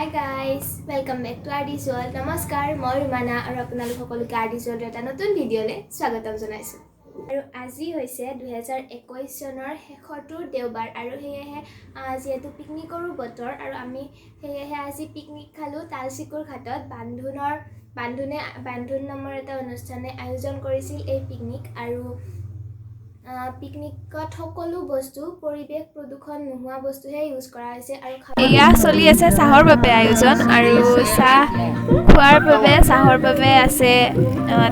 Hi guys, welcome back to Artist World. নমস্কাৰ মই ৰুমানা আৰু আপোনালোক সকলোকে Artist World এটা নতুন ভিডিঅ'লৈ স্বাগতম জনাইছোঁ। আৰু আজি হৈছে 2021 চনৰ শেষৰটো দেওবাৰ আৰু সেয়েহে যিহেতু পিকনিকৰো বতৰ আৰু আমি সেয়েহে আজি পিকনিক খালোঁ তালচিকুৰ ঘাটত বান্ধুন নামৰ এটা অনুষ্ঠানে আয়োজন কৰিছিল এই পিকনিক আৰু পিকনিকত সকলো বস্তু পৰিৱেশ প্ৰদূষণ নোহোৱা বস্তুহে ইউজ কৰা হৈছে আৰু এয়া চলি আছে চাহৰ বাবে আয়োজন আৰু চাহ খোৱাৰ বাবে চাহৰ বাবে আছে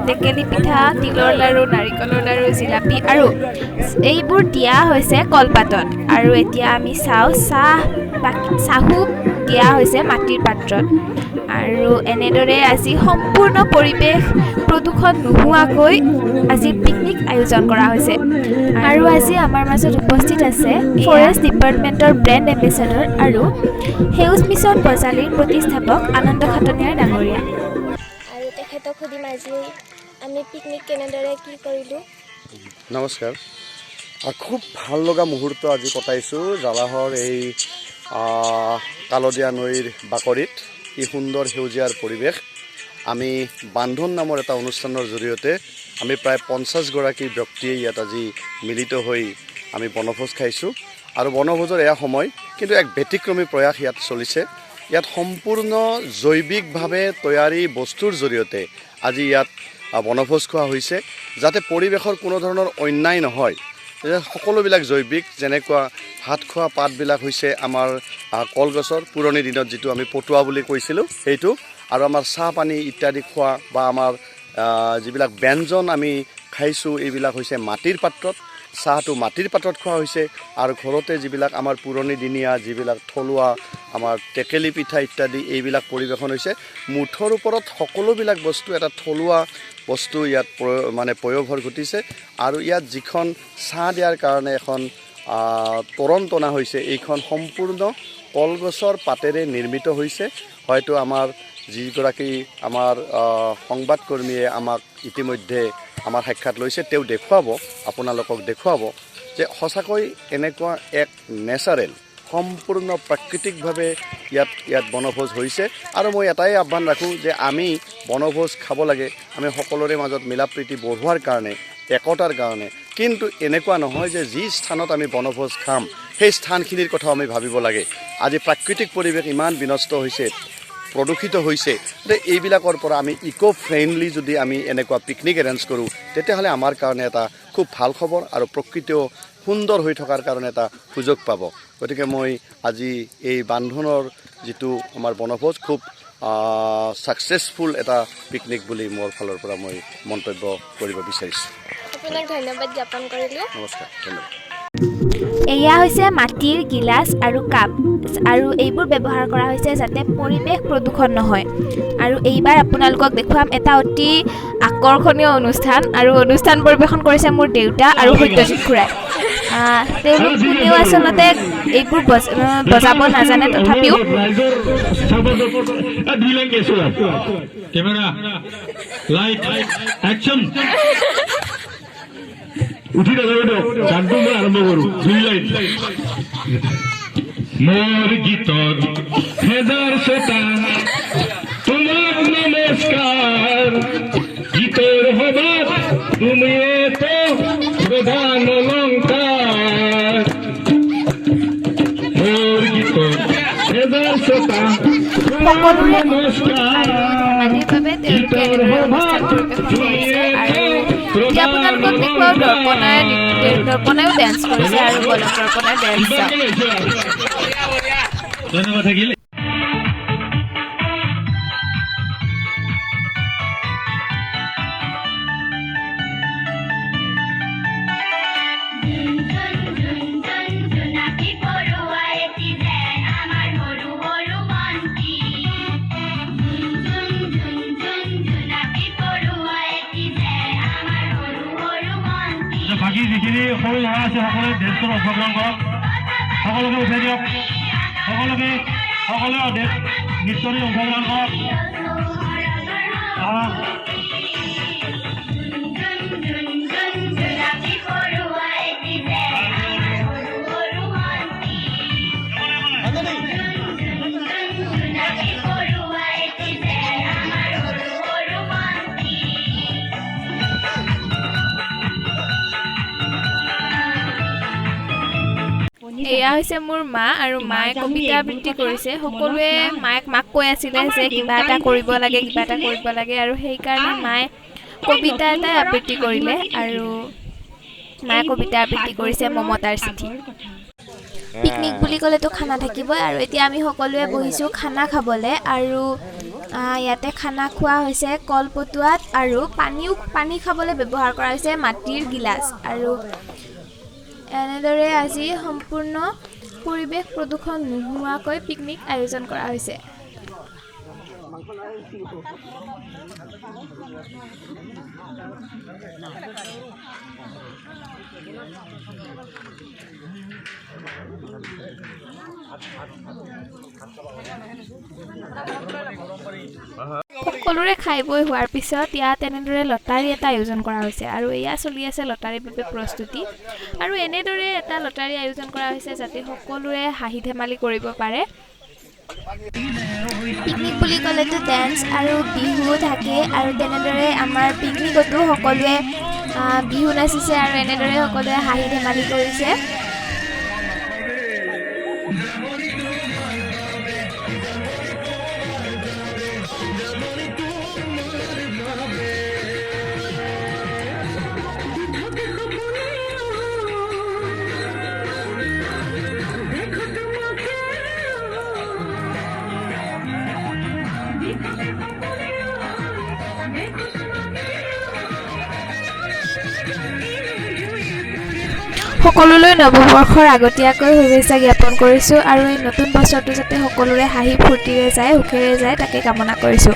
টেকেলি পিঠা তিলৰ লাড়ু নাৰিকলৰ লাড়ু জিলাপি আৰু এইবোৰ দিয়া হৈছে কলপাতত আৰু এতিয়া আমি চাহো দিয়া হৈছে মাটিৰ পাত্ৰত আৰু এনেদৰে আজি সম্পূৰ্ণ পৰিৱেশ প্ৰদূষণ নোহোৱাকৈ আজি পিকনিক আয়োজন কৰা হৈছে আৰু আজি আমাৰ মাজত উপস্থিত আছে ফৰেষ্ট ডিপাৰ্টমেণ্টৰ ব্ৰেণ্ড এম্বেচাডৰ আৰু সেউজ মিছন বজালীৰ প্ৰতিষ্ঠাপক আনন্দ খাটনিয়াৰ ডাঙৰীয়া আৰু তেখেতক সুধিম আজি আমি পিকনিক কেনেদৰে কি কৰিলোঁ। নমস্কাৰ। খুব ভাল লগা মুহূৰ্ত আজি কটাইছোঁ জালাহৰ এই কালদীয়া নৈৰ বাকৰিত এই সুন্দৰ সেউজীয়াৰ পৰিৱেশ। আমি বান্ধন নামৰ এটা অনুষ্ঠানৰ জৰিয়তে আমি প্ৰায় 50 গৰাকী ব্যক্তিয়ে ইয়াত আজি মিলিত হৈ আমি বনভোজ খাইছোঁ আৰু বনভোজৰ এয়া সময় কিন্তু এক ব্যতিক্ৰমী প্ৰয়াস ইয়াত চলিছে। ইয়াত সম্পূৰ্ণ জৈৱিকভাৱে তৈয়াৰী বস্তুৰ জৰিয়তে আজি ইয়াত বনভোজ খোৱা হৈছে যাতে পৰিৱেশৰ কোনো ধৰণৰ অন্যায় নহয়। সকলোবিলাক জৈৱিক যেনেকুৱা ভাত খোৱা পাতবিলাক হৈছে আমাৰ কলগছৰ পুৰণি দিনত যিটো আমি পটুৱা বুলি কৈছিলোঁ সেইটো আৰু আমাৰ চাহ পানী ইত্যাদি খোৱা বা আমাৰ যিবিলাক ব্যঞ্জন আমি খাইছোঁ এইবিলাক হৈছে মাটিৰ পাত্ৰত। চাহটো মাটিৰ পাত্ৰত খোৱা হৈছে আৰু ঘৰতে যিবিলাক আমাৰ পুৰণি দিনীয়া যিবিলাক থলুৱা আমাৰ টেকেলি পিঠা ইত্যাদি এইবিলাক পৰিৱেশন হৈছে। মুঠৰ ওপৰত সকলোবিলাক বস্তু এটা থলুৱা বস্তু ইয়াত প্ৰয়োভৰ ঘটিছে আৰু ইয়াত যিখন চাহ দিয়াৰ কাৰণে এখন তোৰণ টনা হৈছে এইখন সম্পূৰ্ণ কলগছৰ পাতেৰে নিৰ্মিত হৈছে। হয়তো আমাৰ যিগৰাকী আমাৰ সংবাদকৰ্মীয়ে আমাক ইতিমধ্যে আমাৰ সাক্ষাৎ লৈছে তেওঁ আপোনালোকক দেখুৱাব যে সঁচাকৈ এনেকুৱা এক নেচাৰেল সম্পূৰ্ণ প্ৰাকৃতিকভাৱে ইয়াত বনভোজ হৈছে আৰু মই এটাই আহ্বান ৰাখোঁ যে আমি বনভোজ খাব লাগে আমি সকলোৰে মাজত মিলা প্ৰীতি বঢ়োৱাৰ কাৰণে একতাৰ কাৰণে, কিন্তু এনেকুৱা নহয় যে যি স্থানত আমি বনভোজ খাম সেই স্থানখিনিৰ কথাও আমি ভাবিব লাগে। আজি প্ৰাকৃতিক পৰিৱেশ ইমান বিনষ্ট হৈছে প্ৰদূষিত হৈছে যে এইবিলাকৰ পৰা আমি ইকো ফ্ৰেণ্ডলি যদি আমি এনেকুৱা পিকনিক এৰেঞ্জ কৰোঁ তেতিয়াহ'লে আমাৰ কাৰণে এটা খুব ভাল খবৰ আৰু প্ৰকৃতিও সুন্দৰ হৈ থকাৰ কাৰণে এটা সুযোগ পাব। গতিকে মই আজি এই বান্ধনৰ যিটো আমাৰ বনভোজ খুব ছাকচেছফুল এটা পিকনিক বুলি মোৰ ফালৰ পৰা মই মন্তব্য কৰিব বিচাৰিছোঁ। আপোনাক ধন্যবাদ জ্ঞাপন কৰিলোঁ। নমস্কাৰ, ধন্যবাদ। এয়া হৈছে মাটিৰ গিলাচ আৰু কাপ আৰু এইবোৰ ব্যৱহাৰ কৰা হৈছে যাতে পৰিৱেশ প্ৰদূষণ নহয় আৰু এইবাৰ আপোনালোকক দেখুৱাম এটা অতি আকৰ্ষণীয় অনুষ্ঠান আৰু অনুষ্ঠান পৰিৱেশন কৰিছে মোৰ দেউতা আৰু সত্যজিৎ খুৰাই। তেওঁলোক কোনেও আচলতে এইবোৰ বজাব নাজানে তথাপিও উঠি নাযাব গানটো মই আৰম্ভ কৰোঁ। 2 লাইন মোৰ গীতৰ হেজাৰ ছটা তোমাক নমস্কাৰ গীতৰ সভাত তুমিয়েতো প্ৰধান অলংকাৰ মোৰ গীতৰ হেজাৰ ছটা সকলোৰে ধেমালিৰ বাবে তেওঁলোকে এনেদৰে অনুষ্ঠান পৰিৱেশন কৰিছে আৰু এতিয়া আপোনালোকক দেখুৱাও দৰ্পণায়ো ডেন্স কৰিছে আৰু দৰ্পণাই ডেন্স ধন্যবাদ থাকিলে। বাকী যিখিনি সৰু ল'ৰা আছে সকলোৱে ডেন্সত অংশগ্ৰহণ কৰক, সকলোকে উঠাই দিয়ক, সকলোৱে নৃত্যত অংশগ্ৰহণ কৰক। এয়া হৈছে মোৰ মা আৰু মায়ে কবিতা আবৃত্তি কৰিছে সকলোৱে মাক কৈ আছিলে যে কিবা এটা কৰিব লাগে আৰু সেইকাৰণে মায়ে কবিতা এটা আবৃত্তি কৰিলে আৰু মায়ে কবিতা আবৃত্তি কৰিছে মমতাৰ চিঠি। পিকনিক বুলি ক'লেতো খানা থাকিবই আৰু এতিয়া আমি সকলোৱে বহিছোঁ খানা খাবলৈ আৰু ইয়াতে খানা খোৱা হৈছে কলপটুৱাত আৰু পানী খাবলৈ ব্যৱহাৰ কৰা হৈছে মাটিৰ গিলাচ আৰু এনেদৰে আজি সম্পূৰ্ণ পৰিৱেশ প্ৰদূষণ নোহোৱাকৈ পিকনিক আয়োজন কৰা হৈছে। সকলোৰে খাই বৈ হোৱাৰ পিছত ইয়াত এনেদৰে লটাৰী এটা আয়োজন কৰা হৈছে আৰু এয়া চলি আছে লটাৰীৰ বাবে প্ৰস্তুতি আৰু এনেদৰে এটা লটাৰী আয়োজন কৰা হৈছে যাতে সকলোৱে হাঁহি ধেমালি কৰিব পাৰে। পিকনিক বুলি ক'লেতো ডেন্স আৰু বিহু থাকে আৰু তেনেদৰে আমাৰ পিকনিকতো সকলোৱে বিহু নাচিছে আৰু এনেদৰে সকলোৱে হাঁহি ধেমালি কৰিছে। সকলোলৈ নৱবৰ্ষৰ আগতীয়াকৈ শুভেচ্ছা জ্ঞাপন কৰিছোঁ আৰু এই নতুন বছৰটো যাতে সকলোৰে হাঁহি ফূৰ্তিৰে যায় সুখেৰে যায় তাকে কামনা কৰিছোঁ।